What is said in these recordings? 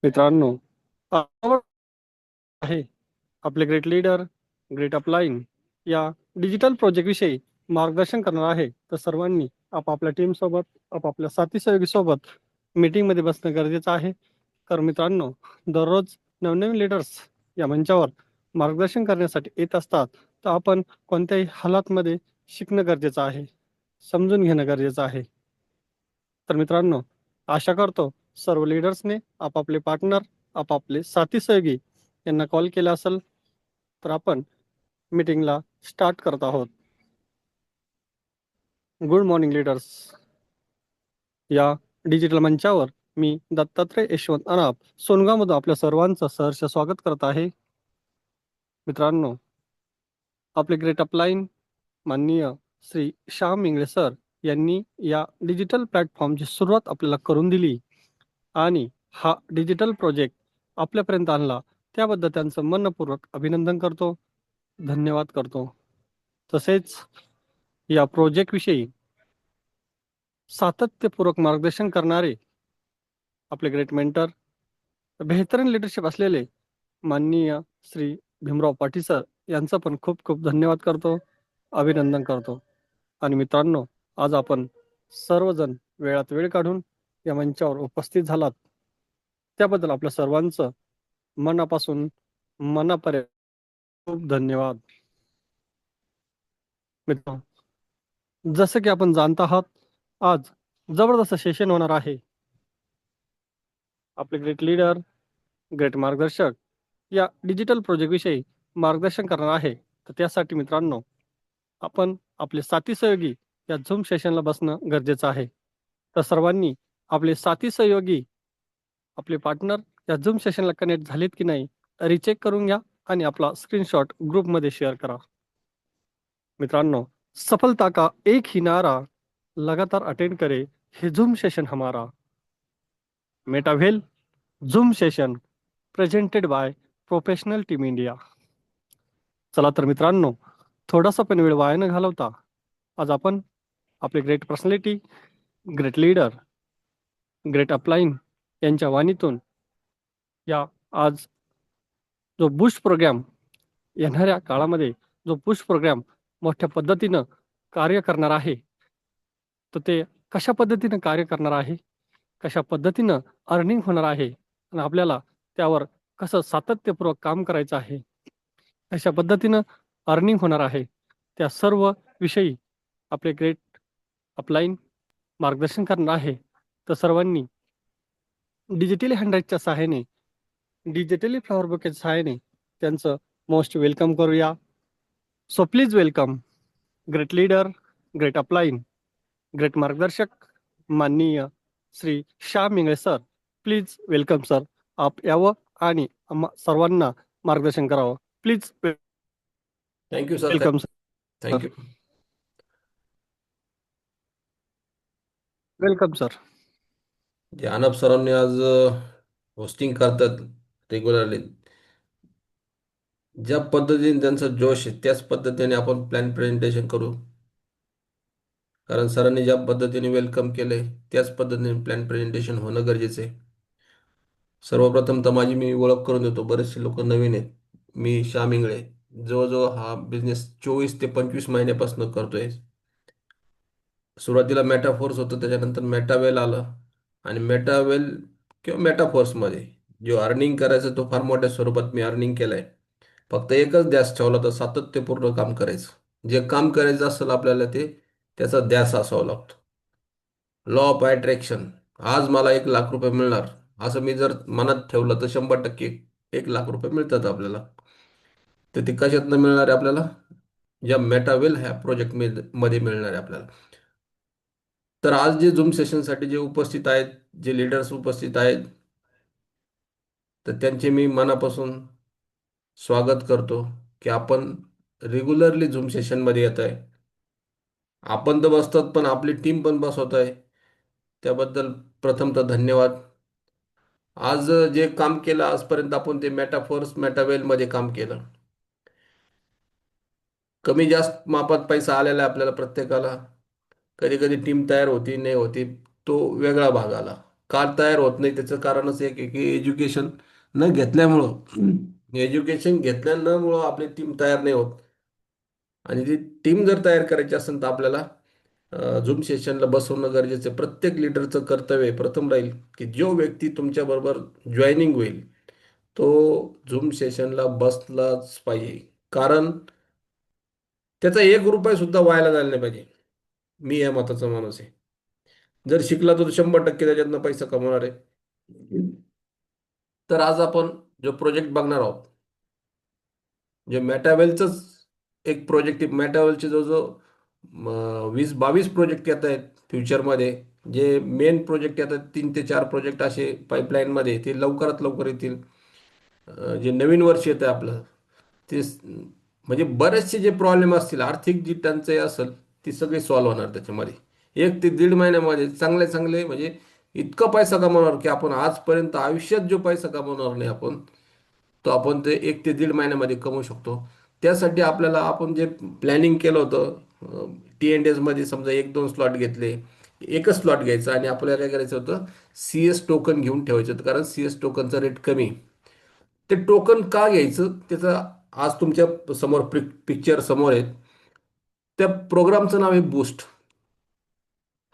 मित्रांनो, आवड आहे आपले ग्रेट लीडर, ग्रेट अपलाईन या डिजिटल प्रोजेक्टविषयी मार्गदर्शन करणार आहे. तर सर्वांनी आपापल्या टीमसोबत, आपापल्या साथी सहयोगीसोबत मीटिंगमध्ये बसणं गरजेचं आहे. तर मित्रांनो, दररोज नवनवीन लीडर्स या मंचावर मार्गदर्शन करण्यासाठी येत असतात. तर आपण कोणत्याही हालातमध्ये शिकणं गरजेचं आहे, समजून घेणं गरजेचं आहे. तर मित्रांनो, आशा करतो सर्व लीडर्सने आपापले पार्टनर, आपापले साथी सहयोगी यांना कॉल केला असेल. तर आपण मीटिंगला स्टार्ट करत आहोत. Good morning leaders. या डिजिटल मंचावर मी दत्तात्रय यशवंत अनाप सोनगावमधून आपल्या सर्वांचं सहर्ष स्वागत करत आहे. मित्रांनो, आपले ग्रेट अपलाईन माननीय श्री श्याम इंगळे सर यांनी या डिजिटल प्लॅटफॉर्मची सुरुवात आपल्याला करून दिली आणि हा डिजिटल प्रोजेक्ट आपल्यापर्यंत आणला, त्याबद्दल त्यांचं मनपूर्वक अभिनंदन करतो, धन्यवाद करतो. तसेच या प्रोजेक्टविषयी सातत्यपूर्वक मार्गदर्शन करणारे आपले ग्रेट मेंटर, बेहतरीन लिडरशिप असलेले माननीय श्री भीमराव पाटील सर यांचा पण खूप खूप धन्यवाद करतो, अभिनंदन करतो. आणि मित्रांनो, आज आपण सर्वजण वेळात वेळ काढून या मंचावर उपस्थित झालात, त्याबद्दल आपल्या सर्वांचं मनापासून मनापर्यंत खूप धन्यवाद. मित्र, जसं की आपण जाणत आहात, आज जबरदस्त सेशन होणार आहे. आपले ग्रेट लीडर, ग्रेट मार्गदर्शक या डिजिटल प्रोजेक्टविषयी मार्गदर्शन करणार आहे. तर त्यासाठी मित्रांनो, आपण आपले साथी सहयोगी या झूम सेशनला बसणं गरजेचं आहे. तर सर्वांनी आपले साथी सहयोगी, आपले पार्टनर या झूम सेशनला कनेक्ट झालेत की नाही रिचेक करून घ्या आणि आपला स्क्रीनशॉट ग्रुपमध्ये शेअर करा. मित्रांनो, सफलता का एक ही नारा लगातार अटेंड करे, हे झूम सेशन हमारा. Metawell Zoom session presented by professional team India. चला तर मित्रांनो, थोडासा पण वेळ वाया न घालवता आज आपण आपले great personality, great leader, great up line यांच्या वाणीतून या आज जो बुश प्रोग्राम येणाऱ्या काळामध्ये, जो बुश प्रोग्राम मोठ्या पद्धतीनं कार्य करणार आहे, तर ते कशा पद्धतीनं कार्य करणार आहे, कशा पद्धतीनं अर्निंग होणार आहे आणि आपल्याला त्यावर कसं सातत्यपूर्वक काम करायचं आहे, कशा पद्धतीनं अर्निंग होणार आहे, त्या सर्व विषयी आपले ग्रेट अपलाईन मार्गदर्शन करणार आहे. तर सर्वांनी डिजिटली हँडराईटच्या सहाय्याने, डिजिटली फ्लॉवर बुकेच्या सहाय्याने त्यांचं मोस्ट वेलकम करूया. So please welcome great leader, great upline, great मार्गदर्शक माननीय Shri Shyam Ingale sir. Please welcome sir. आप यावं आणि सर्वांना मार्गदर्शन करावं. Please thank you sir. Welcome thank sir. You. Welcome sir. जे अनब सरांनी आज होस्टिंग करतात रेग्युलरली, ज्या पद्धतीने त्यांचा जोश आहे त्याच पद्धतीने आपण प्लॅन प्रेझेंटेशन करू. कारण सरांनी ज्या पद्धतीने वेलकम केलंय त्याच पद्धतीने प्लॅन प्रेझेंटेशन होणं गरजेचं आहे. सर्वप्रथम तर माझी मी ओळख करून देतो. बरेचसे लोक नवीन आहेत. मी श्याम इंगळे. जवळजवळ हा बिझनेस 24 ते 25 महिन्यापासून करतोय. सुरुवातीला मेटाफोर्स होतं, त्याच्यानंतर मेटावेल आलं आणि मेटावेल किंवा मेटाफोर्समध्ये जो अर्निंग करायचं तो फार मोठ्या स्वरूपात मी अर्निंग केलंय. फक्त एकच ध्यास ठेवला तर सातत्यपूर्ण काम करायचं. जे काम करायचं असेल आपल्याला ते त्याचा ध्यास असावा लागतो. Law of attraction. आज मला 1 लाख रुपये मिळणार असं मी जर मनात ठेवलं तर 100% 1 लाख रुपये मिळतात आपल्याला. तर ते कशातनं मिळणार आहे आपल्याला? या मेटावेल ह्या प्रोजेक्ट मध्ये मिळणार आहे आपल्याला. तर आज जे झूम सेशनसाठी जे उपस्थित आहेत, जे लीडर्स उपस्थित आहेत, तर त्यांचे मी मनापासून स्वागत करतो की आपण रेग्युलरली झूम सेशनमध्ये येत आहे. आपण तर बसतात पण आपली टीम पण बसवत आहे, त्याबद्दल प्रथमतः धन्यवाद. आज जे काम केलं आजपर्यंत आपण ते मेटाफोर्स मेटावेलमध्ये काम केलं. कमी जास्त मापात पैसा आलेला आहे आपल्याला प्रत्येकाला. कधी कधी टीम तयार होती नाही होती तो वेगळा भाग आला. का तयार होत नाही त्याचं कारणच एक आहे की एज्युकेशन न घेतल्यामुळं, एज्युकेशन घेतल्यामुळं आपली टीम तयार नाही होत. आणि ती टीम जर तयार करायची असेल तर आपल्याला झूम सेशनला बसवणं गरजेचं आहे. प्रत्येक लीडरचं कर्तव्य प्रथम राहील की जो व्यक्ती तुमच्याबरोबर जॉईनिंग होईल तो झूम सेशनला बसलाच पाहिजे. कारण त्याचा 1 रुपया सुद्धा वायाला जायला नाही पाहिजे. मी या मताचा माणूस आहे. जर शिकला तर तो 100% त्याच्यातनं पैसा कमवणार आहे. तर आज आपण जो प्रोजेक्ट बघणार आहोत, जे मेटावेलचंच एक प्रोजेक्ट आहे. मेटावेलचे जवळजवळ 20-22 प्रोजेक्ट येत आहेत फ्युचरमध्ये. जे मेन प्रोजेक्ट येतात 3 ते 4 प्रोजेक्ट असे पाईपलाईनमध्ये, ते लवकरात लवकर येतील. जे नवीन वर्ष येतं आपलं ते म्हणजे बरेचसे जे प्रॉब्लेम असतील, आर्थिक जी टंचाई असेल ती सगळी सॉल्व्ह होणार त्याच्यामध्ये. 1 ते दीड महिन्यामध्ये चांगले चांगले म्हणजे इतका पैसा कमवणार की आपण आजपर्यंत आयुष्यात जो पैसा कमवणार नाही आपण, तो आपण ते 1 ते दीड महिन्यामध्ये कमवू शकतो. त्यासाठी आपल्याला आपण जे प्लॅनिंग केलं होतं T&Ds मध्ये, समजा 1-2 स्लॉट घेतले, एकच स्लॉट घ्यायचा आणि आपल्याला काय करायचं होतं, CS टोकन घेऊन ठेवायचं होतं कारण CS टोकनचा रेट कमी आहे. ते टोकन का घ्यायचं त्याचा आज तुमच्या समोर पिक्चर समोर आहे. त्या प्रोग्रामचं नाव आहे बूस्ट.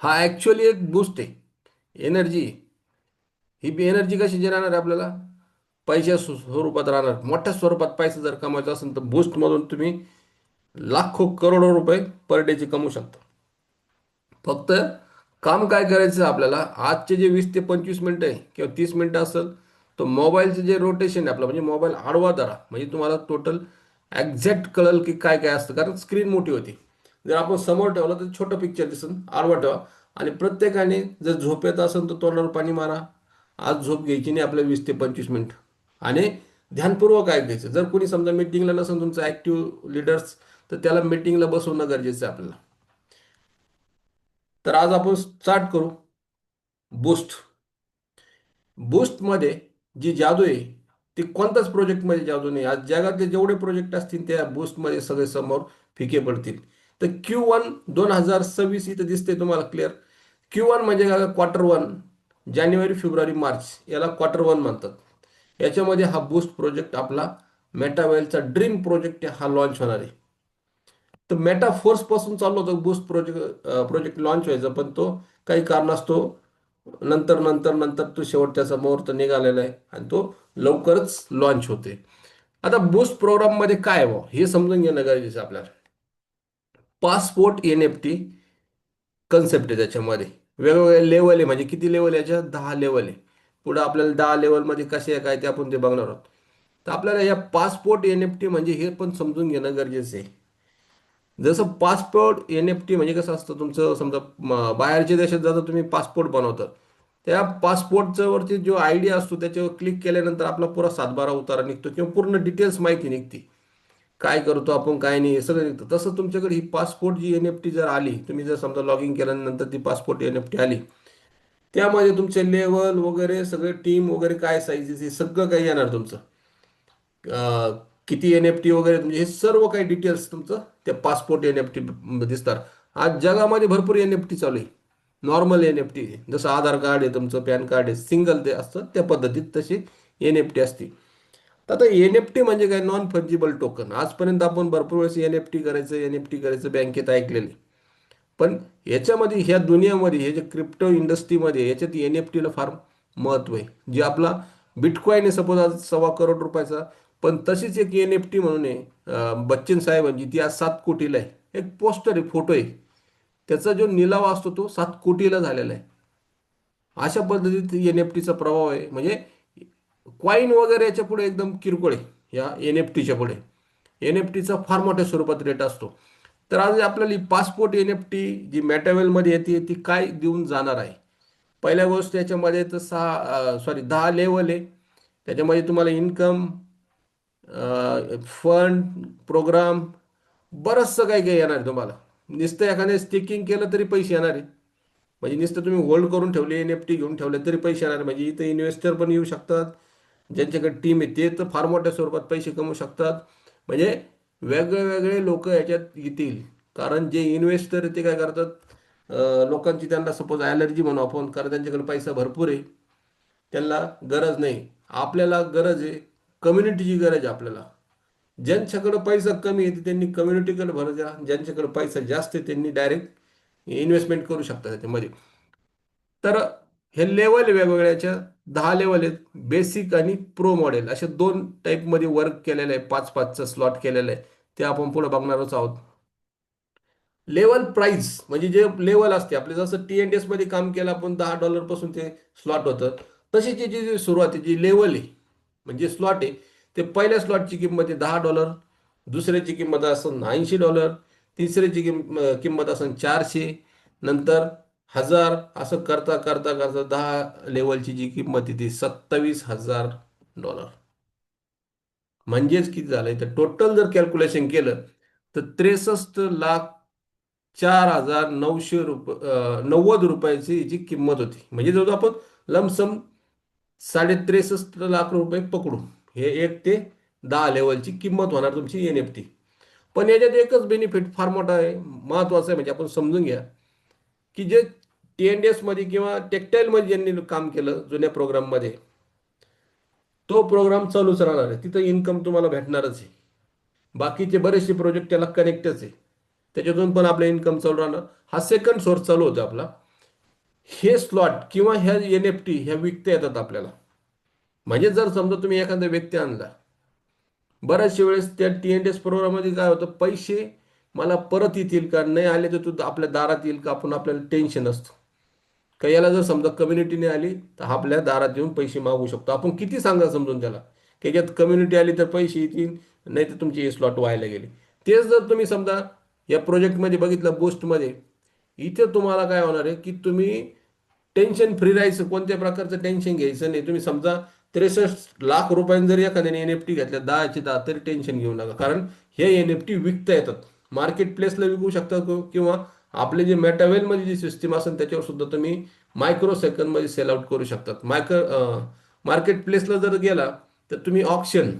हा ॲक्च्युअली एक बूस्ट आहे, एनर्जी. ही बी एनर्जी कशी राहणार आहे आपल्याला, पैशा स्वरूपात राहणार. मोठ्या स्वरूपात पैसा जर कमवायचा असेल तर बूस्टमधून तुम्ही लाखो करोडो रुपये पर डेचे कमवू शकता. फक्त काम काय करायचं आपल्याला, आजचे जे 20 ते 25 मिनटं आहे किंवा 30 मिनटं असेल, तो मोबाईलचं जे रोटेशन आहे आपलं, म्हणजे मोबाईल आडवा धरा, म्हणजे तुम्हाला टोटल एक्झॅक्ट कळेल की काय काय असतं. कारण स्क्रीन मोठी होती. जर आपण समोर ठेवलं तर छोटं पिक्चर दिसेल, आडवा ठेवा. आणि प्रत्येकाने जर झोप येत असेल तर तोंडावर पाणी मारा. आज झोप घ्यायची नाही आपल्या 20 ते 25 मिनिट. आणि ध्यानपूर्वक ऐकायचं. जर कोणी समजा मीटिंगला नसेल तुमचं ॲक्टिव्ह लीडर्स, तर त्याला मीटिंगला बसवणं गरजेचं आहे आपल्याला. तर आज आपण स्टार्ट करू. बूस्ट. बूस्टमध्ये जी जादू आहे ती कोणत्याच प्रोजेक्टमध्ये जादू नाही. आज जगातले जेवढे प्रोजेक्ट असतील त्या बूस्टमध्ये सगळे समोर फिके पडतील. तर Q1 2026 इथं दिसते तुम्हाला क्लिअर. Q1 म्हणजे काय, Q1, जानेवारी फेब्रुवारी मार्च याला Q1 म्हणतात. याच्यामध्ये हा बूस्ट प्रोजेक्ट आपला मेटावेलचा ड्रीम प्रोजेक्ट हा लॉन्च होणार आहे. तर मेटा फोर्स पासून चालू होतं बूस्ट प्रोजेक्ट लॉन्च व्हायचा, पण तो काही कारणास्तव नंतर तो शेवट त्याचा मुहूर्त निघालेला आहे आणि तो लवकरच लॉन्च होते. आता बूस्ट प्रोग्राममध्ये काय आहे हे समजून घेणं गरजेचं आहे आपल्याला. पासपोर्ट NFT कन्सेप्ट आहे त्याच्यामध्ये. वेगवेगळे लेवल आहे, म्हणजे किती लेवल याच्यात, 10 लेवल आहे. पुढे आपल्याला 10 लेवलमध्ये कसे आहे काय ते आपण ते बघणार आहोत. तर आपल्याला या पासपोर्ट NFT म्हणजे हे पण समजून घेणं गरजेचं आहे. जसं पासपोर्ट NFT म्हणजे कसं असतं, तुमचं समजा बाहेरच्या देशात जाता तुम्ही पासपोर्ट बनवता. त्या पासपोर्टच्या वरती जो ID असतो त्याच्यावर क्लिक केल्यानंतर आपला पुरा सातबारा उतारा निघतो किंवा पूर्ण डिटेल्स माहिती निघते. काय करतो आपण काय नाही हे सगळं निघतं. तसं तुमच्याकडे ही पासपोर्ट जी NFT जर आली, तुम्ही जर समजा लॉग इन केल्यानंतर ती पासपोर्ट NFT आली, त्यामध्ये तुमचे लेवल वगैरे सगळे टीम वगैरे काय साईजेस हे सगळं काही येणार तुमचं. किती NFT वगैरे म्हणजे हे सर्व काही डिटेल्स तुमचं त्या पासपोर्ट NFT दिसतात. आज जगामध्ये भरपूर NFT चालू आहे. नॉर्मल NFT जसं आधार कार्ड आहे तुमचं, पॅन कार्ड आहे, सिंगल ते असतं त्या पद्धतीत तशी NFT असते. तर आता NFT म्हणजे काय, नॉन फंजिबल टोकन. आजपर्यंत आपण भरपूर वेळेस NFT करायचं बँकेत ऐकलेले. पण याच्यामध्ये ह्या दुनियामध्ये हे जे क्रिप्टो इंडस्ट्रीमध्ये याच्यात NFT ला फार महत्त्व आहे. जे आपला बिटकॉईन आहे सपोज आज 1.25 करोड रुपयाचा, पण तशीच एक NFT म्हणून आहे बच्चन साहेबांची, ती आज 7 कोटीला आहे. एक पोस्टर आहे, फोटो आहे, त्याचा जो निलाव असतो तो 7 कोटीला झालेला आहे. अशा पद्धतीत NFT चा प्रभाव आहे. म्हणजे कॉईन वगैरे याच्या पुढे एकदम किरकोळ आहे या NFT च्या पुढे. NFT चा फार मोठ्या स्वरूपात रेट असतो. तर आज आपल्याला पासपोर्ट NFT जी मेटावेलमध्ये येते ती काय देऊन जाणार आहे. पहिल्या गोष्ट याच्यामध्ये तर 10 लेवल आहे. त्याच्यामध्ये तुम्हाला इन्कम, फंड, प्रोग्राम बरंचसं काही काही येणार आहे तुम्हाला. नुसतं एखाद्या स्टिकिंग केलं तरी पैसे येणार आहे. म्हणजे नुसतं तुम्ही होल्ड करून ठेवले NFT घेऊन ठेवले तरी पैसे येणार. म्हणजे इथं इन्व्हेस्टर पण येऊ शकतात, ज्यांच्याकडे टीम आहे ते तर फार मोठ्या स्वरूपात पैसे कमवू शकतात. म्हणजे वेगळे वेगळे लोक याच्यात येतील. कारण जे इन्व्हेस्टर ते काय करतात, लोकांची त्यांना सपोज ॲलर्जी म्हणू आपण, कारण त्यांच्याकडे पैसा भरपूर आहे, त्यांना गरज नाही. आपल्याला गरज आहे, कम्युनिटीची गरज आहे आपल्याला. ज्यांच्याकडे पैसा कमी आहे त्यांनी कम्युनिटीकडे भर द्या, ज्यांच्याकडे पैसा जास्त आहे त्यांनी डायरेक्ट इन्व्हेस्टमेंट करू शकतात त्याच्यामध्ये. तर हे लेवल वेगवेगळ्याच्या 10 लेवल आहेत, बेसिक आणि प्रो मॉडेल अशा 2 टाईपमध्ये वर्क केलेलं आहे. 5-5चं स्लॉट केलेलं आहे, ते आपण पुढे बघणारच आहोत. लेवल प्राइस म्हणजे जे लेवल असते आपले, जसं TNDS मध्ये काम केलं आपण $10 पासून ते स्लॉट होतं, तशी जी जी सुरुवातीची लेवल आहे म्हणजे स्लॉट आहे, ते पहिल्या स्लॉटची किंमत आहे $10, दुसऱ्याची किंमत असेल $80, तिसऱ्याची किंमत असेल 400, नंतर 1000, असं करता करता करता 10 लेवलची जी किंमत आहे ती $27,000. म्हणजेच किती झालंय तर टोटल जर कॅल्क्युलेशन केलं तर 63,04,990 रुपयाची जी किंमत होती. म्हणजे जवळ आपण लमसम 63,63 लाख रुपये पकडू. हे 1 ते 10 लेवलची किंमत होणार तुमची NFT. पण याच्यात एकच बेनिफिट फार मोठा आहे, महत्वाचा आहे, म्हणजे आपण समजून घ्या की जे TNDS मध्ये किंवा टेक्सटाईल मध्ये ज्यांनी काम केलं जुन्या प्रोग्राममध्ये, तो प्रोग्राम चालूच राहणार आहे, तिथं इन्कम तुम्हाला भेटणारच आहे. बाकीचे बरेचसे प्रोजेक्ट त्याला कनेक्टच आहे, त्याच्यातून पण आपला इन्कम चालू राहणार. हा सेकंड सोर्स चालू होतो आपला. हे स्लॉट किंवा ह्या NFT ह्या विकता येतात आपल्याला. म्हणजे जर समजा तुम्ही एखादा व्यक्ती आणला, बऱ्याचशा वेळेस त्या TNDS प्रोग्राममध्ये काय होतं, पैसे मला परत येतील का नाही आले तर तू आपल्या दारात येईल का, आपण आपल्याला टेन्शन असतं. का याला जर समजा कम्युनिटीने आली तर आपल्या दारात येऊन पैसे मागू शकतो आपण, किती सांगा समजून त्याला की याच्यात कम्युनिटी आली तर पैसे येतील, नाही तर तुमचे हे स्लॉट व्हायला गेले. तेच जर तुम्ही समजा या प्रोजेक्टमध्ये बघितलं बूस्टमध्ये, इथे तुम्हाला काय होणार आहे की तुम्ही टेन्शन फ्री राहायचं, कोणत्या प्रकारचं टेन्शन घ्यायचं नाही. तुम्ही समजा 63 लाख रुपयांनी जरी एखाद्याने NFT घेतल्या 10चे 10, तरी टेन्शन घेऊ नका, कारण हे NFT विकता येतात. मार्केट प्लेसला विकू शकता किंवा आपले जे मेटावेलमध्ये जी सिस्टीम असेल त्याच्यावर सुद्धा तुम्ही मायक्रो सेकंदमध्ये सेल आउट करू शकतात. मार्केट प्लेसला जर गेला तर तुम्ही ऑप्शन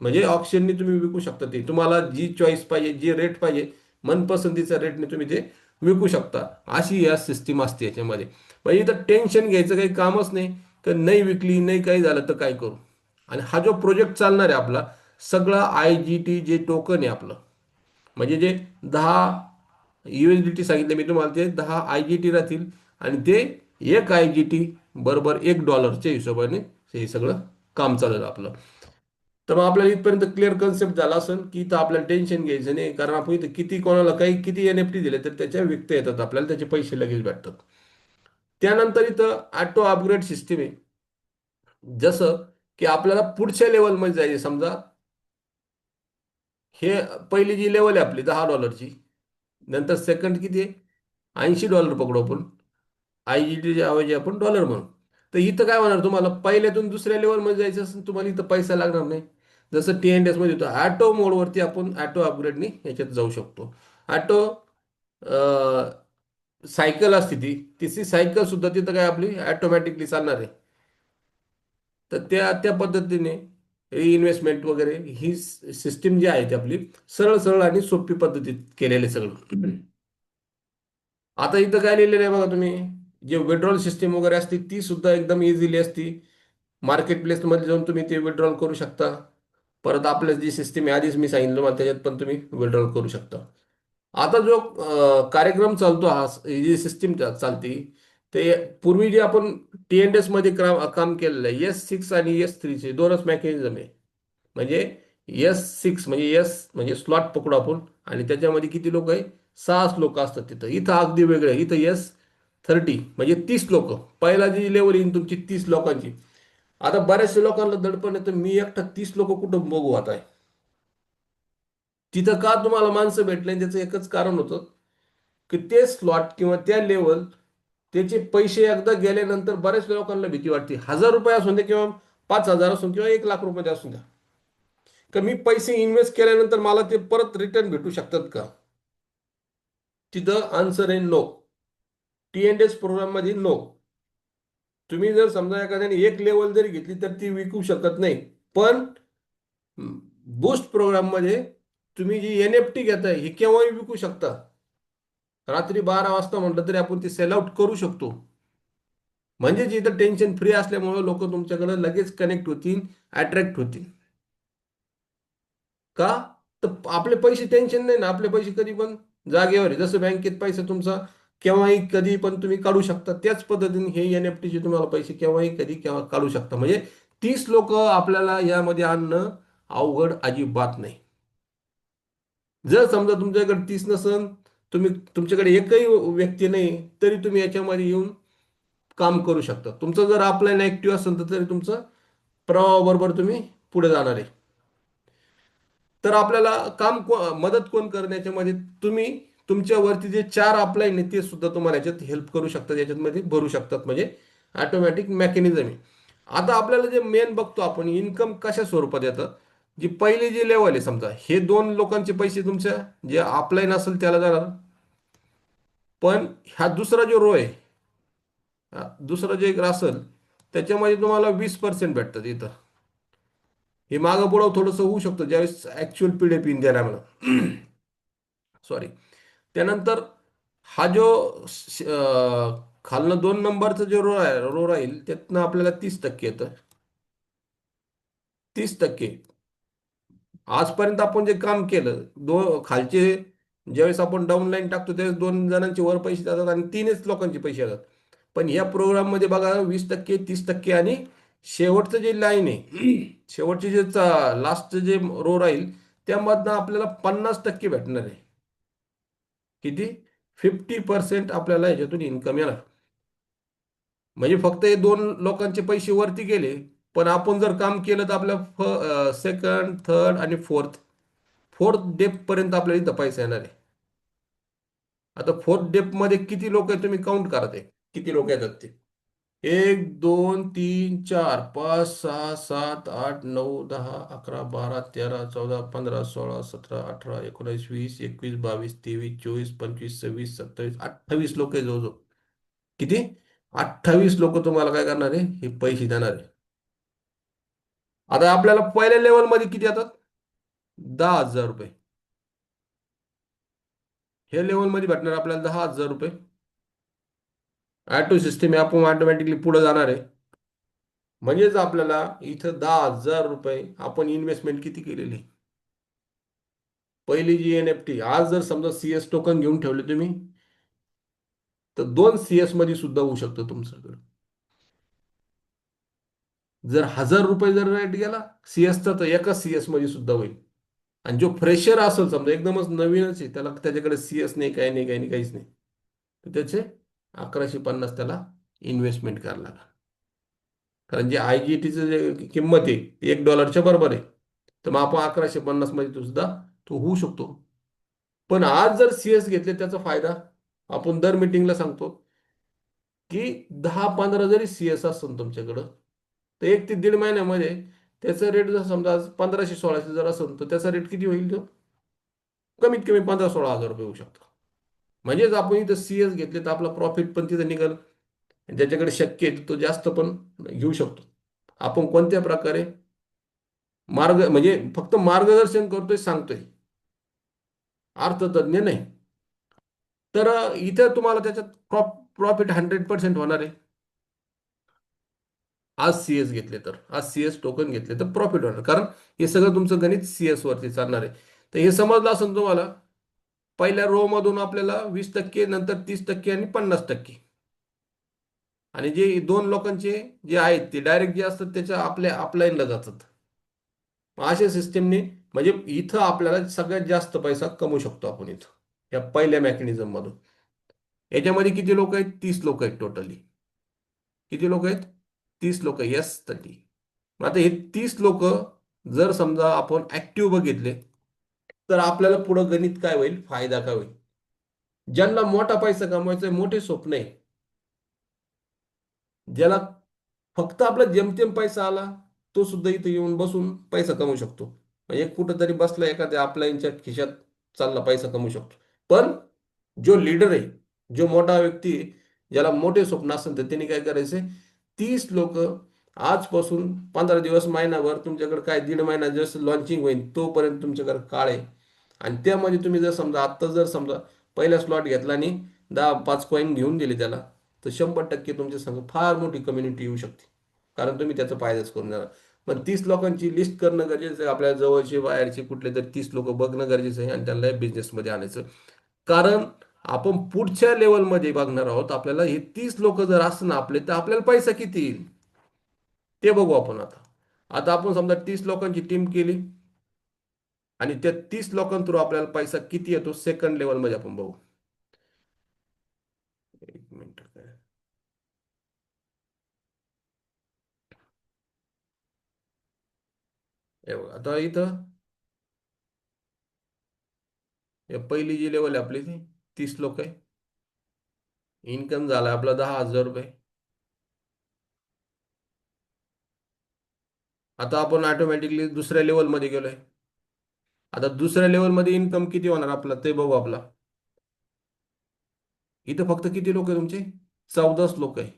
म्हणजे ऑप्शननी तुम्ही विकू शकता. ते तुम्हाला जी चॉईस पाहिजे, जी रेट पाहिजे, मनपसंतीच्या रेटने तुम्ही ते विकू शकता. अशी या सिस्टीम असते याच्यामध्ये. म्हणजे इथं टेन्शन घ्यायचं काही कामच नाही, तर नाही विकली नाही काही झालं तर काय करू. आणि हा जो प्रोजेक्ट चालणार आहे आपला, सगळा IGT जे टोकन आहे आपलं, म्हणजे जे 10 USDT सांगितले मी तुम्हाला, ते 10 IGT राहतील. आणि ते एक IGT बरोबर $1च्या हिशोबाने हे सगळं काम चालेल आपलं. तर मग आपल्याला इथपर्यंत क्लिअर कन्सेप्ट झाला असेल की इथं आपल्याला टेन्शन घ्यायचं नाही, कारण आपण इथं किती कोणाला काही किती NFT दिले तर त्याच्या विकता येतात आपल्याला, त्याचे पैसे लगेच भेटतात. त्यानंतर इथं ऑटो अपग्रेड सिस्टीम आहे. जसं की आपल्याला पुढच्या लेवलमध्ये जायचे, समजा हे पहिली जी लेवल आहे आपली $10ची, नंतर सेकंड किती आहे $80 पकडू आपण, IGTच्या ऐवजी आपण डॉलर म्हणू. तर इथं काय होणार, तुम्हाला पहिल्यातून दुसऱ्या लेवलमध्ये जायचं असेल तुम्हाला इथं पैसा लागणार नाही. जसं TNDS मध्ये होतं ऑटो मोडवरती आपण ऑटो अपग्रेडनी याच्यात जाऊ शकतो. ऑटो सायकल असते, ती तिसरी सायकल सुद्धा तिथं काय आपली ऑटोमॅटिकली चालणार आहे. तर त्या त्या पद्धतीने इन्व्हेस्टमेंट वगैरे ही सिस्टीम जी आहे ती आपली सरळ सरळ आणि सोपी पद्धतीत केलेलं आहे सगळं. आता इथं काय लिहिलेलं आहे बघा तुम्ही, जे विड्रॉल सिस्टीम वगैरे असते ती सुद्धा एकदम इझिली असते. मार्केट प्लेसमध्ये जाऊन तुम्ही ते विड्रॉल करू शकता. परत आपल्या जी सिस्टीम आहे आधीच मी सांगितलं मला, त्याच्यात पण तुम्ही विड्रॉल करू शकता. आता जो कार्यक्रम चालतो, हा ही जी सिस्टीम चालते, ते पूर्वी जे आपण TNDS मध्ये काम केलेलं आहे, S6 आणि S3 दोनच मेकॅनिझम आहे. म्हणजे S6 म्हणजे म्हणजे स्लॉट पकडू आपण, आणि त्याच्यामध्ये किती लोक आहे, 6 लोक असतात तिथं. इथं अगदी वेगळं आहे, इथं S30 म्हणजे 30 लोक. पहिला जी लेवल येईल तुमची 30 लोकांची. आता बऱ्याचशा लोकांना दडपण येतं, मी एकटा 30 लोक कुठं बघू आता. तिथं का तुम्हाला माणसं भेटले, त्याचं एकच कारण होतं की ते स्लॉट किंवा त्या लेवल, त्याचे पैसे एकदा गेल्यानंतर बऱ्याच लोकांना भीती वाटते. ₹1000 असून द्या किंवा 5,000 असून किंवा ₹1,00,000 असून द्या, का मी पैसे इन्व्हेस्ट केल्यानंतर मला ते परत रिटर्न भेटू शकतात का. तिथं आन्सर आहे नो. TNDS प्रोग्राम मध्ये नो. तुम्ही जर समजा एखाद्याने एक लेवल जरी घेतली तर ती विकू शकत नाही. पण बूस्ट प्रोग्राम मध्ये तुम्ही जी NFT घेताय ही केव्हाही विकू शकता. रात्री 12 वाजता म्हटलं तरी आपण ते सेल आउट करू शकतो. म्हणजे इथं टेन्शन फ्री असल्यामुळे लोक तुमच्याकडे लगेच कनेक्ट होतील, अट्रॅक्ट होतील. का? तर आपले पैसे टेन्शन नाही ना, आपले पैसे कधी पण जागेवर आहे. जसं बँकेत पैसा तुमचा केव्हाही कधी पण तुम्ही काढू शकता, त्याच पद्धतीने हे एन-एफ-टीचे तुम्हाला पैसे केव्हाही कधी केव्हा काढू शकता. म्हणजे 30 लोक आपल्याला यामध्ये आणणं अवघड अजिबात नाही. जर समजा तुमच्याकडे 30 नसन, तुम्ही तुमच्याकडे एकही व्यक्ती नाही, तरी तुम्ही याच्यामध्ये येऊन काम करू शकता. तुमचं जर अपलाईन ऍक्टिव्ह असेल तर तरी तुमचं प्रवाहाबरोबर तुम्ही पुढे जाणार आहे. तर आपल्याला मदत कोण करण्याच्या मध्ये तुम्ही तुमच्यावरती जे 4 अपलाईन आहे ते सुद्धा तुम्हाला याच्यात हेल्प करू शकतात, याच्यामध्ये भरू शकतात. म्हणजे ऑटोमॅटिक मेकॅनिझम आहे. आता आपल्याला जे मेन बघतो आपण इन्कम कशा स्वरूपात येतं. जी पहिली जी लेवल आहे, समजा हे 2 लोकांचे पैसे तुमच्या जे अपलाईन असेल त्याला जाणार. पण ह्या दुसरा जो रो आहे, दुसरं जे असेल त्याच्यामध्ये तुम्हाला 20% भेटतात इथं. हे मागं पुढं थोडंसं होऊ शकतं ज्यावेळेस ऍक्च्युअल पीडीएफ इन द्यायला मला. सॉरी. त्यानंतर हा जो खालनं 2 नंबरचा जो रो राहील त्यातनं आपल्याला 30% येतं. 30%. आजपर्यंत आपण जे काम केलं, खालचे ज्यावेळेस आपण डाऊन लाईन टाकतो त्यावेळेस 2 जणांचे वर पैसे जातात आणि 3च लोकांचे पैसे येतात. पण या प्रोग्राममध्ये बघा 20%, 30% आणि शेवटचं जे लाईन आहे, शेवटचे जे लास्टचं जे रो राहील त्यामधनं आपल्याला 50% भेटणार आहे. किती? 50% आपल्याला ह्याच्यातून इन्कम येणार. म्हणजे फक्त हे 2 लोकांचे पैसे वरती गेले, पण आपण जर काम केलं तर आपल्या सेकंड, थर्ड आणि फोर्थ डेप पर्यंत आपल्याला इथं पैसा येणार आहे. आता फोर्थ डेप मध्ये किती लोक आहेत तुम्ही काउंट करा ते किती लोक येतात ते. 1, 2, 3, 4, 5, 6, 7, 8, 9, 10, 11, 12, 13, 14, 15, 16, 17, 18, 19, 20, 21, 22, 23, 28 लोक जो किती? 28 लोक तुम्हाला काय करणार आहे? हे पैसे देणार आहे. आता आपल्याला पहिल्या लेवल मध्ये किती येतात? 10,000 रुपये. हे लेवल मध्ये भेटणार आपल्याला 10,000 रुपये. ऑटो सिस्टीम आपण ऑटोमॅटिकली पुढे जाणार आहे. म्हणजेच आपल्याला इथं 10,000 रुपये आपण इन्व्हेस्टमेंट किती केलेली. पहिली जी एन-एफ-टी आज जर समजा CS टोकन घेऊन ठेवले तुम्ही, तर 2 CS मध्ये सुद्धा होऊ शकतं तुमच्याकडे. जर 1,000 रुपये जर रेट गेला CS चा, तर एका CS मध्ये सुद्धा होईल. आणि जो फ्रेशर असेल समजा एकदमच नवीनच आहे, त्याला त्याच्याकडे CS नाही, काही नाही, काही नाही, काहीच नाही, तर त्याचे 1150 त्याला इन्व्हेस्टमेंट करायला लागेल. कारण जे IGTचं जे किंमत आहे ती $1 बरोबर आहे. तर मग आपण 1150 मध्ये तो सुद्धा तो होऊ शकतो. पण आज जर CS घेतले त्याचा फायदा आपण दर मीटिंगला सांगतो की 10-15 जरी CS असेल तुमच्याकडं, तर 1 ते 1.5 महिन्यामध्ये त्याचा रेट जर समजा आज 1500-1600 जर असेल तर त्याचा रेट किती होईल तो? कमीत कमी 15-16 हजार रुपये होऊ शकतो. म्हणजेच आपण इथं CS घेतले तर आपला प्रॉफिट पण तिथं निघाल. ज्याच्याकडे शक्य आहे तो जास्त पण घेऊ शकतो. आपण कोणत्या प्रकारे म्हणजे फक्त मार्गदर्शन करतोय, सांगतोय, अर्थतज्ञ नाही. तर इथं तुम्हाला त्याच्यात प्रॉफिट 100% होणार आहे. आज CS घेतले तर आज CS टोकन घेतले तर प्रॉफिट होणार, कारण हे सगळं तुमचं गणित CS वरती चालणार आहे. तर हे समजलं असेल तुम्हाला. पहिल्या रो मधून आपल्याला 20%, नंतर 30% आणि 50%. आणि जे 2 लोकांचे जे आहेत ते डायरेक्ट जे असतात त्याच्या आपल्या अपलाईनला जातात. अशा सिस्टीमने म्हणजे इथं आपल्याला सगळ्यात जास्त पैसा कमवू शकतो आपण इथं या पहिल्या मेकॅनिझम मधून. याच्यामध्ये किती लोक आहेत? 30 लोक आहेत टोटली. किती लोक आहेत? 30 लोक. यस 30. मग आता हे 30 लोक जर समजा आपण ऍक्टिव्ह बघितले तर आपल्याला पुढं गणित काय होईल, फायदा काय होईल. ज्यांना मोठा पैसा कमवायचा मोठे स्वप्न आहे, ज्याला फक्त आपला जेमतेम पैसा आला तो सुद्धा इथे येऊन बसून पैसा कमवू शकतो. म्हणजे कुठंतरी बसला एखाद्या आपल्या खिशात चालला पैसा कमवू शकतो. पण जो लीडर आहे, जो मोठा व्यक्ती आहे, ज्याला मोठे स्वप्न असेल तर त्यांनी काय करायचंय? 30 लोक आजपासून 15 दिवस, महिनाभर तुमच्याकडे काय 1.5 महिना जसं लॉन्चिंग होईल तोपर्यंत तुमच्याकडे काळ आहे. आणि त्यामध्ये तुम्ही जर समजा आत्ता जर समजा पहिला स्लॉट घेतला आणि 10-5 कॉईन घेऊन दिले त्याला, तर 100% तुमच्या संग फार मोठी कम्युनिटी येऊ शकते. कारण तुम्ही त्याचा फायदाच करून देणार. पण 30 लोकांची लिस्ट करणं गरजेचं आहे. आपल्या जवळचे बाहेरचे कुठले तरी 30 लोक बघणं गरजेचं आहे आणि त्यांना बिझनेसमध्ये आणायचं. कारण आपण पुढच्या लेवलमध्ये बघणार आहोत. आपल्याला हे 30 लोक जर असणं आपले, तर आपल्याला पैसा किती येईल ते बघू आपण आता. आता आपण समजा 30 लोकांची टीम केली आणि त्या 30 लोकांथ्रू आपल्याला पैसा किती येतो सेकंड लेवलमध्ये आपण बघू. एक मिनिट काय. हे बघा, आता इथं हे पहिली जी लेवल आहे आपली ती 30 लोक आहे. इन्कम झाला आपला 10,000 रुपये. आता आपण ऑटोमॅटिकली दुसऱ्या लेवलमध्ये गेलोय. आता दुसऱ्या लेवलमध्ये इन्कम किती होणार आपला ते बघू आपला. इथं फक्त किती लोक आहे तुमचे? 14 लोक आहे.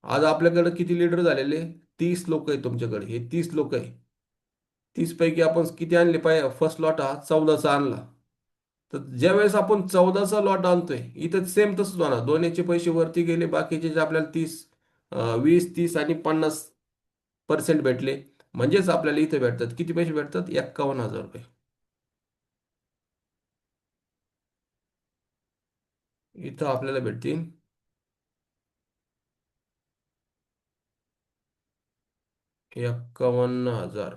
आज आपल्याकडे किती लीडर झालेले? 30 लोक आहे तुमच्याकडे. हे 30 लोक आहे. 30 पैकी आपण किती आणले पाहिजे? फर्स्ट लॉट हा 14चा आणला. तर ज्या वेळेस आपण 14चा लॉट आणतोय इथं सेम तसंच होणार. दोन्हीचे पैसे वरती गेले, बाकीचे जे आपल्याला 20, 30 आणि 50% भेटले. म्हणजेच आपल्याला इथे भेटतात किती पैसे भेटतात? 51,000 रुपये. इथं आपल्याला भेटतील 51,000.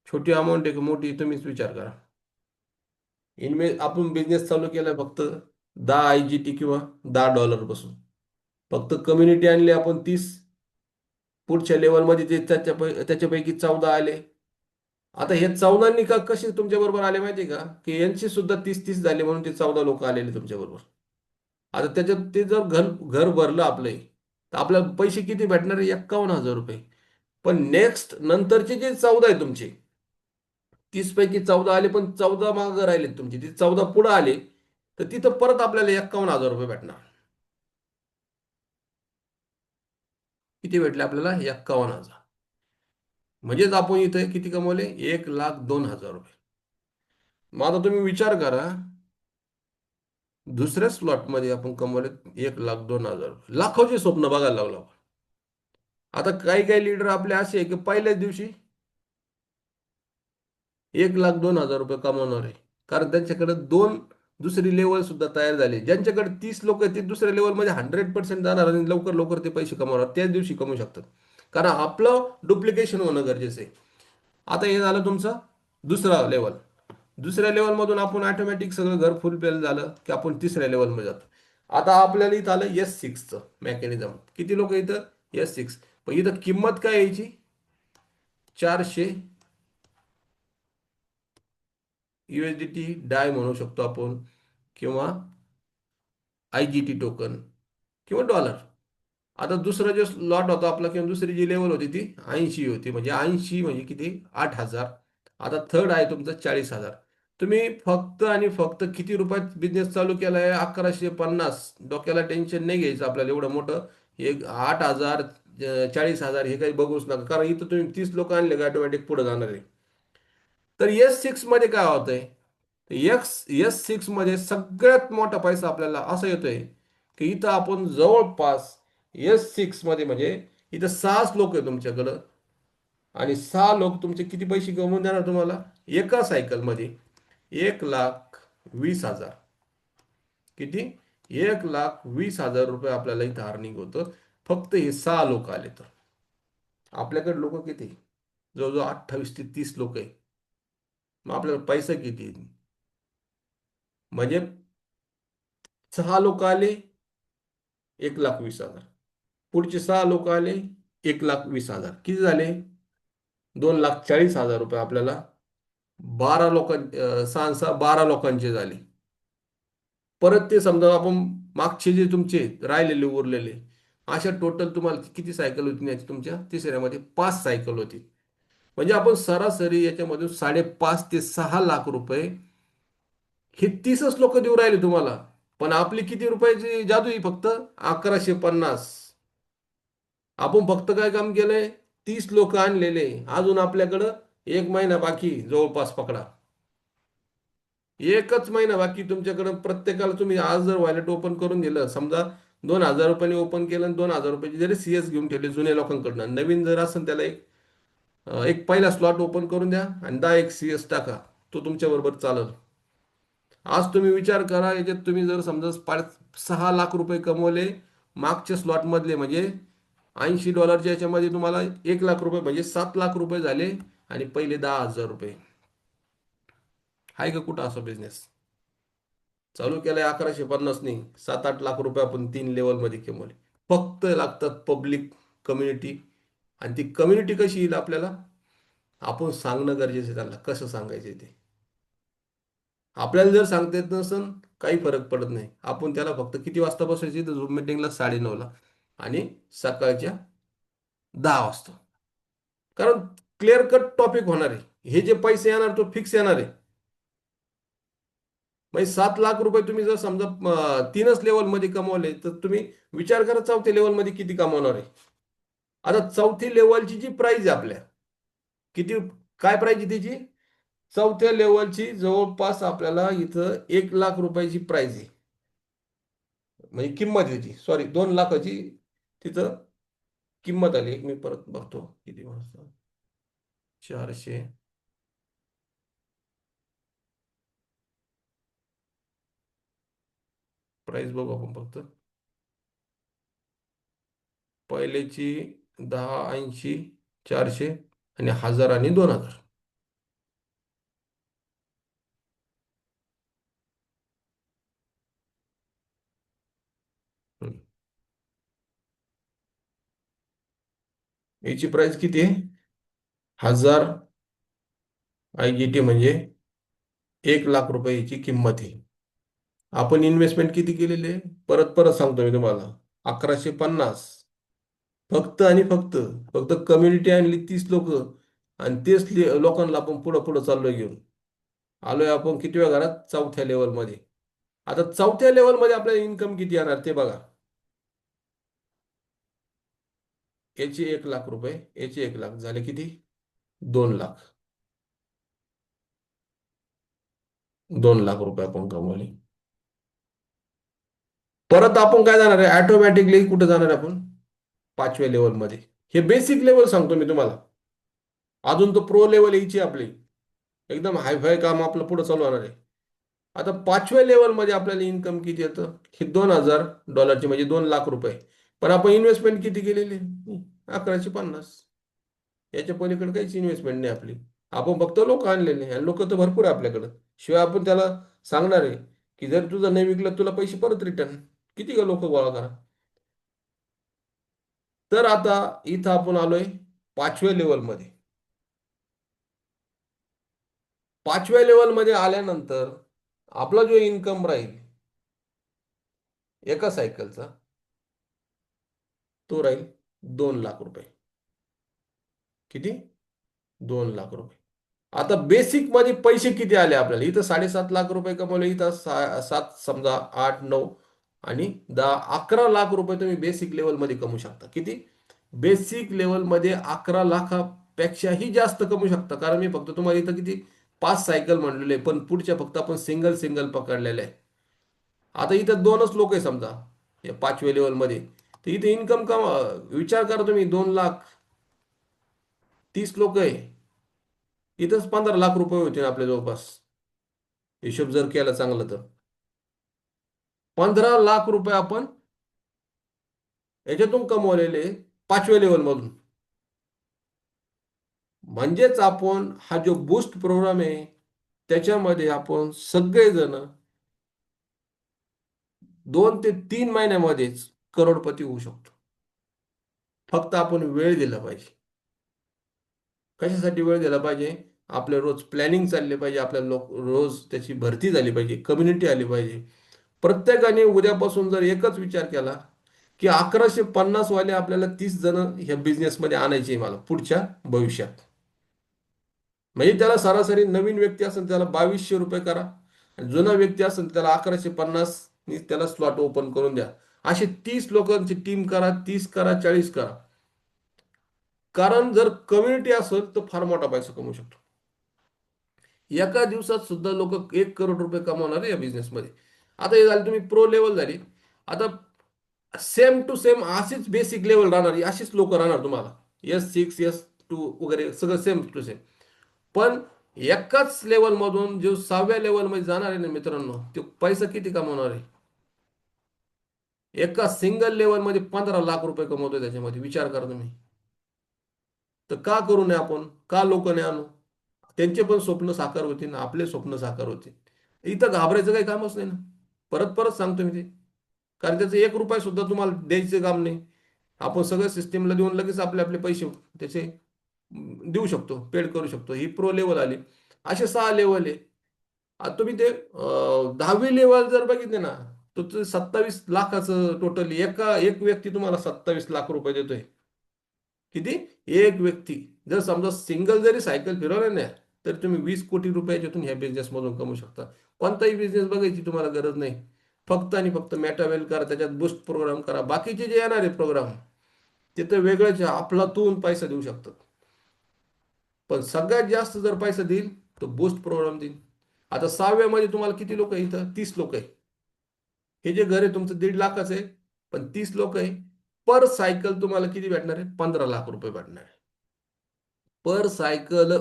छोटी अमाऊंट आहे का मोठी? तुम्हीच विचार करा. आपण बिझनेस चालू केलाय फक्त 10 IGT किंवा $10 पासून. फक्त कम्युनिटी आणली आपण 30. पुढच्या लेवलमध्ये ते त्याच्यापैकी 14 आले. आता हे 14 का कसे तुमच्या बरोबर आले माहिती का? की यांची सुद्धा 30-30 झाले म्हणून ते 14 लोक आलेले तुमच्या बरोबर. आता त्याच्यात ते जर घर घर भरलं आपलं, तर आपल्याला पैसे किती भेटणार आहे? 51,000 रुपये. पण नेक्स्ट नंतरचे जे 14 आहे तुमचे, 30 पैकी 14 आले पण 14 मागं राहिले तुमचे, ते 14 पुढे आले, तर तिथं परत आपल्याला 51,000 रुपये भेटणार. किती भेटले आपल्याला? 51,000. म्हणजेच आपण इथे किती कमवले? 1,02,000 रुपये. मग आता तुम्ही विचार करा, दुसऱ्या स्लॉटमध्ये आपण कमवले 1,02,000 रुपये. लाखोचे स्वप्न बघायला लागलो आपण. आता काही काही लीडर आपले असे आहे की पहिल्याच दिवशी 1,02,000 रुपये कमावणार आहे. कारण त्यांच्याकडे दोन दुसरी लेवल सुद्धा तयार झाली. ज्यांच्याकडे 30 लोक आहेत ते दुसऱ्या लेवलमध्ये 100% जाणार आणि लवकर लवकर ते पैसे कमवणार. त्याच दिवशी कमवू शकतात. कारण आपलं डुप्लिकेशन होणं गरजेचं आहे. आता हे झालं तुमचं दुसरा लेवल. दुसऱ्या लेवलमधून आपण ऑटोमॅटिक सगळं घर फुलफिल झालं की आपण तिसऱ्या लेवलमध्ये जातो. आता आपल्याला इथं आलं S6चं मेकॅनिझम. किती लोक इथं? S6. पण इथं किंमत काय यायची? 400 USDT डाय म्हणू शकतो आपण, किंवा IGT टोकन किंवा डॉलर. आता दुसरा जो लॉट होता आपला किंवा दुसरी जी लेवल होती ती 80 होती. म्हणजे 80 म्हणजे किती? 8,000. आता थर्ड आहे तुमचं 40,000. तुम्ही फक्त आणि फक्त किती रुपयात बिझनेस चालू केला आहे? 1,150. डोक्याला टेन्शन नाही घ्यायचं आपल्याला एवढं मोठं. एक 8,000, 40,000 हे काही बघूच नका. कारण इथं तुम्ही 30 लोक आणले का ऑटोमॅटिक पुढे जाणार आहे. तर S6 मध्ये काय होतंय? S6 मध्ये सगळ्यात मोठा पैसा आपल्याला असा येतोय की इथं आपण जवळपास S6 मध्ये म्हणजे इथं 6 लोक आहे तुमच्याकडं आणि 6 लोक तुमचे किती पैसे कमवून देणार तुम्हाला एका सायकलमध्ये? 1,20,000. किती? 1,20,000 रुपये आपल्याला इथं अर्निंग होतं. फक्त हे 6 लोक आले तर. आपल्याकडे लोक किती? जवळजवळ 28 ते 30 लोक आहे. मग आपल्याला पैसा किती येईल? म्हणजे 6 लोक आले 1,20,000. पुढचे 6 लोक आले 1,20,000. किती झाले? 2,40,000 रुपये आपल्याला 12 लोकांचे झाले. परत ते समजा आपण मागचे जे तुमचे राहिलेले उरलेले, अशा टोटल तुम्हाला किती सायकल होती याची? तुमच्या तिसऱ्यामध्ये 5 सायकल होती. म्हणजे आपण सरासरी याच्यामधून 5.5 ते 6 लाख रुपये हे 30च लोक देऊ राहिले तुम्हाला. पण आपली किती रुपयाची जादू आहे? फक्त 1,150. आपण फक्त काय काम केलंय? 30 लोक आणलेले. अजून आपल्याकडं 1 महिना बाकी जवळपास पकडा. एकच महिना बाकी तुमच्याकडे. प्रत्येकाला तुम्ही आज जर वॉलेट ओपन करून दिलं, समजा 2,000 रुपयांनी ओपन केलं आणि 2,000 रुपयाची जरी सीएस घेऊन ठेवले जुन्या लोकांकडनं, नवीन जर असेल त्याला एक पहिला स्लॉट ओपन करून द्या आणि 10 एक सीएस टाका. तो तुमच्या बरोबर चालेल. आज तुम्ही विचार करा, याच्यात तुम्ही जर समजा 6 लाख रुपये कमवले मागच्या स्लॉट मधले, म्हणजे $80 याच्यामध्ये तुम्हाला 1 लाख रुपये म्हणजे 7 लाख रुपये झाले. आणि पहिले 10,000 रुपये. आहे का कुठं असा बिझनेस? चालू केलाय 1150 नाही, 7-8 लाख रुपये आपण 3 लेवलमध्ये कमवले. फक्त लागतात पब्लिक, कम्युनिटी. आणि ती कम्युनिटी कशी येईल आपल्याला? आपण सांगणं गरजेचं आहे त्यांना कसं सांगायचं ते. आपल्याला जर सांगता येत नसेल, काही फरक पडत नाही. आपण त्याला फक्त किती वाजता बसायची तर झूम मिटिंगला 9:30ला आणि सकाळच्या 10 वाजता. कारण क्लिअर कट टॉपिक होणार आहे. हे जे पैसे येणार तो फिक्स येणार आहे. म्हणजे 7 लाख रुपये तुम्ही जर समजा 3च लेवलमध्ये कमवले, तर तुम्ही विचार करा चौथ्या लेवलमध्ये किती कमवणार आहे. आता चौथी लेवलची जी प्राइस आहे आपल्या, किती, काय प्राइस आहे त्याची? चौथ्या लेवलची जवळपास आपल्याला इथं 1 लाख रुपयाची प्राइस आहे. म्हणजे किंमत याची, सॉरी, 2 लाखाची तिथं किंमत आली. एक मी परत बघतो किती वाजता. 400. प्राइस बघू आपण फक्त. पहिल्याची 10, 80, 400 आणि 1000 आणि 2000. हम्म. याची प्राइस किती आहे? 1000 IGT म्हणजे 1 लाख रुपये याची किंमत आहे. आपण इन्व्हेस्टमेंट किती केलेली आहे? परत परत सांगतो मी तुम्हाला, 1150. फक्त आणि फक्त फक्त कम्युनिटी आणली 30 लोक, आणि तेच लोकांना आपण पुढं पुढं चाललोय घेऊन. आलोय आपण किती वेळा घरात? चौथ्या लेवलमध्ये. आता चौथ्या लेवलमध्ये आपल्याला इन्कम किती येणार ते बघा. याचे 1 लाख रुपये, याचे 1 लाख झाले किती? 2 लाख. 2 लाख रुपये आपण कमवले. परत आपण काय जाणार आहे? ऑटोमॅटिकली कुठे जाणार आहे आपण? 5व्या लेवलमध्ये. हे बेसिक लेवल सांगतो मी तुम्हाला. अजून तो प्रो लेवल यायची आपली, एकदम हायफाय काम आपलं पुढे चालू होणार आहे. आता 5व्या लेवलमध्ये आपल्याला इन्कम किती येतं? हे $2,000 म्हणजे 2 लाख रुपये. पण आपण इन्व्हेस्टमेंट किती केलेली? 1150. याच्या पलीकडे काहीच इन्व्हेस्टमेंट नाही आपली. आपण फक्त लोक आणलेले, आणि लोक तर भरपूर आहे आपल्याकडं. शिवाय आपण त्याला सांगणार आहे की जर तुझं नाही विकलं तुला पैसे परत रिटर्न. किती का लोक गोळा करा. तर आता इथं आपण आलोय 5व्या लेवलमध्ये. 5व्या लेवलमध्ये आल्यानंतर आपला जो इन्कम राहील एका सायकलचा, तो राहील 2 लाख रुपये. किती? 2 लाख रुपये. आता बेसिक मध्ये पैसे किती आले आपल्याला? इथं 7.5 लाख रुपये कमवले, इथं 7, समजा 8, 9 आणि 10, 11 लाख रुपये तुम्ही बेसिक लेवलमध्ये कमवू शकता. किती? बेसिक लेवलमध्ये 11 लाखापेक्षाही जास्त कमवू शकता. कारण मी फक्त तुम्हाला इथं किती 5 सायकल म्हणलेले, पण पुढच्या फक्त आपण सिंगल सिंगल पकडलेले आहे. आता इथं 2च लोक आहे समजा या 5व्या लेवलमध्ये, तर इथे इन्कम कमा, विचार करा तुम्ही, 2 लाख, 30 लोक आहे, इथंच 15 लाख रुपये होते आपल्या जवळपास. हिशोब जर केला चांगलं तर 15 लाख रुपये आपण याच्यातून कमवलेले 5व्या लेवलमधून. म्हणजेच आपण हा जो बूस्ट प्रोग्राम आहे त्याच्यामध्ये आपण सगळेजण 2 ते 3 महिन्यामध्येच करोडपती होऊ शकतो. फक्त आपण वेळ दिला पाहिजे. कशासाठी वेळ दिला पाहिजे? आपल्या रोज प्लॅनिंग चालली पाहिजे, आपल्या रोज त्याची भरती झाली पाहिजे, कम्युनिटी आली पाहिजे. प्रत्येकाने उद्यापासून जर एकच विचार केला की 1150 वाले आपल्याला 30 जण ह्या बिझनेसमध्ये आणायचे मला पुढच्या भविष्यात, म्हणजे त्याला सरासरी नवीन व्यक्ती असेल त्याला ₹2200 करा, आणि जुना व्यक्ती असेल त्याला 1150 नी त्याला स्लॉट ओपन करून द्या. असे 30 लोकांची टीम करा, 30 करा, 40 करा. कारण जर कम्युनिटी असेल तर फार मोठा पैसा कमवू शकतो. एका दिवसात सुद्धा लोक 1 करोड रुपये कमावणार आहे या बिझनेसमध्ये. आता हे झालं, तुम्ही प्रो लेवल झाली. आता सेम टू सेम अशीच बेसिक लेवल राहणार, अशीच लोक राहणार तुम्हाला. S6 S2 वगैरे सगळं सेम टू सेम. पण एकाच लेवलमधून जो 6व्या लेवलमध्ये जाणार आहे ना मित्रांनो, तो पैसा किती कमावणार आहे? एका सिंगल लेवलमध्ये 15 लाख रुपये कमवतोय त्याच्यामध्ये. विचार करा तुम्ही. तर का करू नये आपण? का लोक नाही आणू? त्यांचे पण स्वप्न साकार होतील, आपले स्वप्न साकार होतील. इथं घाबरायचं काही कामच नाही ना. परत परत सांगतो मी ते. कारण त्याचं 1 रुपया सुद्धा तुम्हाला द्यायचं काम नाही. आपण सगळं सिस्टीमला देऊन लगेच आपले आपले पैसे त्याचे देऊ शकतो, पेड करू शकतो. ही प्रो लेवल आली. असे 6 लेवल आहे. आता तुम्ही ते 10वी लेवल जर बघितले ना, तर ते 27 लाखाचं टोटली एक व्यक्ती तुम्हाला 27 लाख रुपये देतोय. किती? एक व्यक्ती. जर समजा सिंगल जरी सायकल फिरवलं ना, तर तुम्ही 20 कोटी रुपयाच्यातून ह्या बिझनेसमधून कमवू शकता. कोणताही बिझनेस बघायची तुम्हाला गरज नाही. फक्त आणि फक्त मेटावेल करा, त्याच्यात बूस्ट प्रोग्राम करा. बाकीचे जे येणार आहे प्रोग्राम, ते तर वेगळंच आहे, अफलातून पैसा देऊ शकतात. पण सगळ्यात जास्त जर पैसा देईल तर बूस्ट प्रोग्राम देईल. आता 6व्यामध्ये तुम्हाला किती लोक आहे? इथं 30 लोक आहे. हे जे घर आहे तुमचं 1.5 लाखाचं आहे, पण 30 लोक आहे. पर सायकल तुम्हाला किती भेटणार आहे? 15 लाख रुपये भेटणार आहे पर सायकल.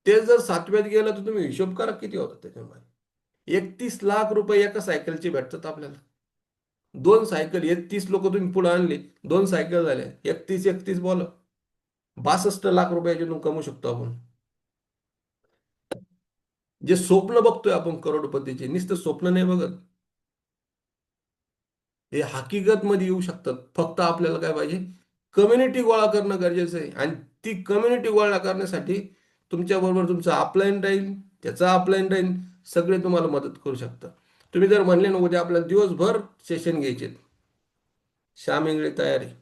ते जर 7व्यात गेलं तर तुम्ही हिशोब करा किती होतात त्याच्यामध्ये. 31 लाख रुपये एका सायकलचे भेटतात आपल्याला. 2 सायकल, 31 लोक तुम्ही पुढे आणले, 2 सायकल झाल्या, 31 बोला, 62 लाख रुपयाचे कमवू शकतो आपण. जे स्वप्न बघतोय आपण करोडपतीचे, नुसतं स्वप्न नाही बघत, हे हकीकत मध्ये येऊ शकतात. फक्त आपल्याला काय पाहिजे? कम्युनिटी गोळा करणं गरजेचं आहे. आणि ती कम्युनिटी गोळा करण्यासाठी तुमच्याबरोबर तुमचं अपलाईन राहील, त्याचा अपलाईन राहील, सगळे तुम्हाला मदत करू शकतात. तुम्ही जर म्हणले ना उद्या आपल्याला दिवसभर सेशन घ्यायचे, श्याम इंगळे तयार आहे.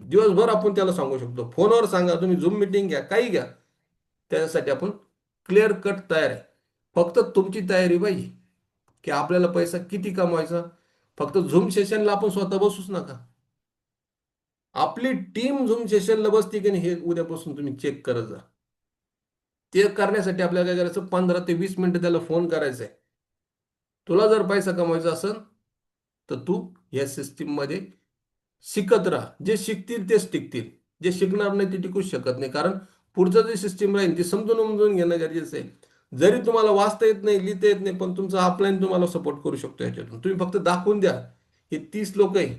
दिवसभर आपण त्याला सांगू शकतो. फोनवर सांगा, तुम्ही झूम मिटिंग घ्या, काही घ्या, त्याच्यासाठी आपण क्लिअर कट तयार आहे. फक्त तुमची तयारी पाहिजे की आपल्याला पैसा किती कमवायचा. फक्त झूम सेशनला आपण स्वतः बसूच नका. आपली टीम झूम सेशनला बसते की नाही हे उद्यापासून तुम्ही चेक करत जा. ते करण्यासाठी आपल्याला काय करायचं? 15 ते 20 मिनिटं त्याला फोन करायचा आहे. तुला जर पैसा कमवायचा असेल तर तू या सिस्टीममध्ये शिकत राहा. जे शिकतील तेच टिकतील, जे शिकणार नाही ते टिकूच शकत नाही. कारण पुढचं जे सिस्टीम राहील ते समजून उमजून घेणं गरजेचं आहे. जरी तुम्हाला वाचता येत नाही, लिहिता येत नाही, पण तुमचा अपलाईन तुम्हाला सपोर्ट करू शकतो याच्यातून. तुम्ही फक्त दाखवून द्या. हे 30 लोक आहे,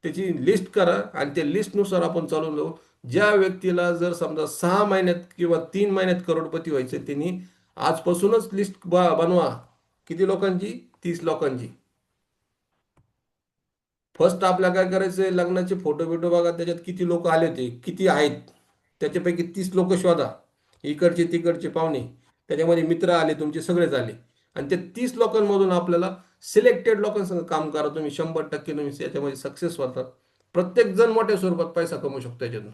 त्याची लिस्ट करा आणि त्या लिस्टनुसार आपण चालून जाऊ. ज्या व्यक्तीला जर समजा 6 महिन्यात किंवा 3 महिन्यात करोडपती व्हायचं, त्यांनी आजपासूनच लिस्ट बनवा. किती लोकांची? 30 लोकांची. फर्स्ट आपल्याला काय करायचंय? लग्नाचे फोटो बिटो बघा, त्याच्यात किती लोक आले होते, किती आहेत, त्याच्यापैकी 30 लोक शोधा. इकडचे तिकडचे पाहुणे, त्याच्यामध्ये मित्र आले तुमचे, सगळेच आले. आणि ते 30 लोकांमधून आपल्याला सिलेक्टेड लोकांसंग काम करा. तुम्ही 100% तुम्ही याच्यामध्ये सक्सेस होतात. प्रत्येक जण मोठ्या स्वरूपात पैसा कमवू शकतो याच्यातून.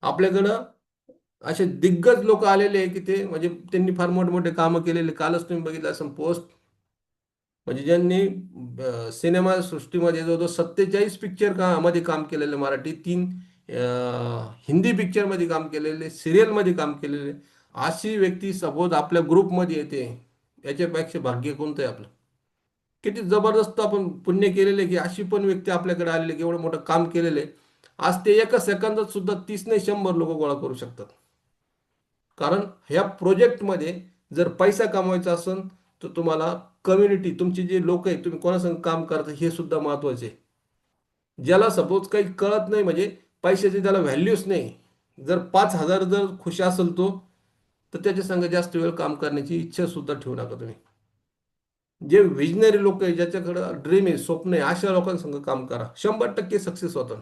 आपल्याकडं असे दिग्गज लोक आलेले आहे की ते म्हणजे त्यांनी फार मोठमोठे कामं केलेले. कालच तुम्ही बघितलं असं पोस्ट, म्हणजे ज्यांनी सिनेमा सृष्टीमध्ये जवळजवळ 47 पिक्चर मध्ये काम केलेलं, मराठी 3 हिंदी पिक्चरमध्ये काम केलेले, सिरियलमध्ये काम केलेले, अशी व्यक्ती सपोज आपल्या ग्रुपमध्ये येते, याच्यापेक्षा भाग्य कोणतं आहे आपलं? किती जबरदस्त आपण पुण्य केलेले की अशी पण व्यक्ती आपल्याकडे आलेली की एवढं मोठं काम केलेलं आहे. आज ते एका सेकंदात सुद्धा 30 नाही 100 लोक गोळा करू शकतात. कारण ह्या प्रोजेक्टमध्ये जर पैसा कमवायचा असेल तर तुम्हाला कम्युनिटी, तुमची जे लोक आहेत, तुम्ही कोणासंग काम करता हे सुद्धा महत्वाचे आहे. ज्याला सपोज काही कळत नाही, म्हणजे पैशाची त्याला व्हॅल्यूच नाही, जर 5,000 जर खुश असेल तो, तर त्याच्या संग जास्त वेळ काम करण्याची इच्छा सुद्धा ठेवू नका तुम्ही. जे विजनरी लोक आहे, ज्याच्याकडे ड्रीम आहे, स्वप्न आहे, अशा लोकांसंग काम करा. 100% सक्सेस होतं.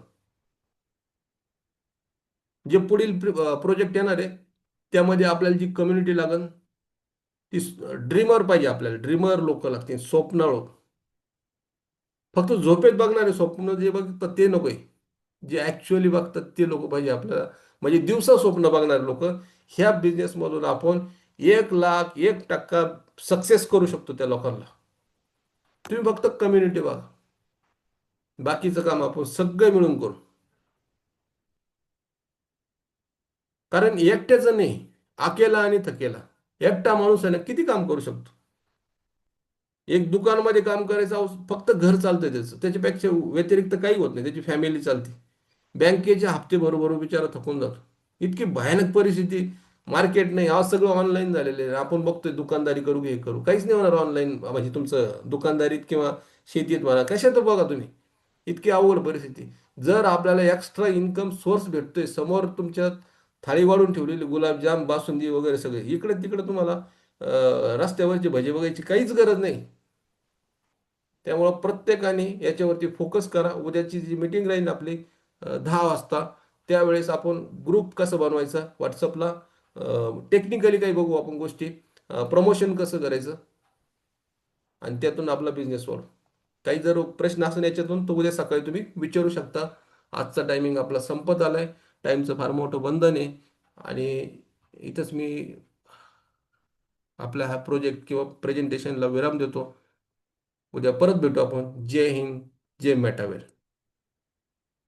जे पुढील प्रोजेक्ट येणार आहे त्यामध्ये आपल्याला जी कम्युनिटी लागेल ती ड्रीमर पाहिजे. आपल्याला ड्रीमर लोक लागतील, स्वप्नाळू. फक्त झोपेत बघणारे स्वप्न जे बघतात ते नकोय. जे ऍक्च्युअली बघतात ते लोक पाहिजे आपल्याला. म्हणजे दिवसा स्वप्न बघणारे लोक. ह्या बिझनेसमधून आपण 1,01% सक्सेस करू शकतो त्या लोकांना. तुम्ही फक्त कम्युनिटी बघा, बाकीचं काम आपण सगळं मिळून करू. कारण एकट्याचं नाही, अकेला आणि थकेला. एकटा माणूस आहे ना किती काम करू शकतो. एक दुकानमध्ये काम करायचं फक्त घर चालतंय त्याचं, त्याच्यापेक्षा व्यतिरिक्त काही होत नाही, त्याची फॅमिली चालते. बँकेचे हप्ते बरोबर बिचारा थकून जातो. इतकी भयानक परिस्थिती. मार्केट नाही, आज सगळं ऑनलाईन झालेलं आहे. आपण बघतोय दुकानदारी करू की हे करू, काहीच नाही होणार ऑनलाईन. म्हणजे तुमचं दुकानदारीत किंवा शेतीत म्हणा, कशात बघा तुम्ही, इतकी अवघड परिस्थिती. जर आपल्याला एक्स्ट्रा इन्कम सोर्स भेटतोय, समोर तुमच्या थाळी वाढून ठेवलेली गुलाबजाम, बासुंदी वगैरे सगळे, इकडे तिकडे तुम्हाला रस्त्यावरची भजी बघायची काहीच गरज नाही. त्यामुळं प्रत्येकाने याच्यावरती फोकस करा. उद्याची जी मीटिंग राहील आपली 10 वाजता, त्यावेळेस आपण ग्रुप कसं बनवायचा व्हॉट्सअपला, टेक्निकली काही बघू आपण गोष्टी, प्रमोशन कसं करायचं, आणि त्यातून आपला बिझनेस वाढू. काही जर प्रश्न असेल याच्यातून, तर उद्या सकाळी तुम्ही विचारू शकता. आजचा टायमिंग आपला संपत आलाय. टाईमचं फार मोठं बंधन आहे. आणि इथंच मी आपल्या हा प्रोजेक्ट किंवा प्रेझेंटेशनला विराम देतो. उद्या परत भेटू आपण. जय हिंद, जय मेटावेल.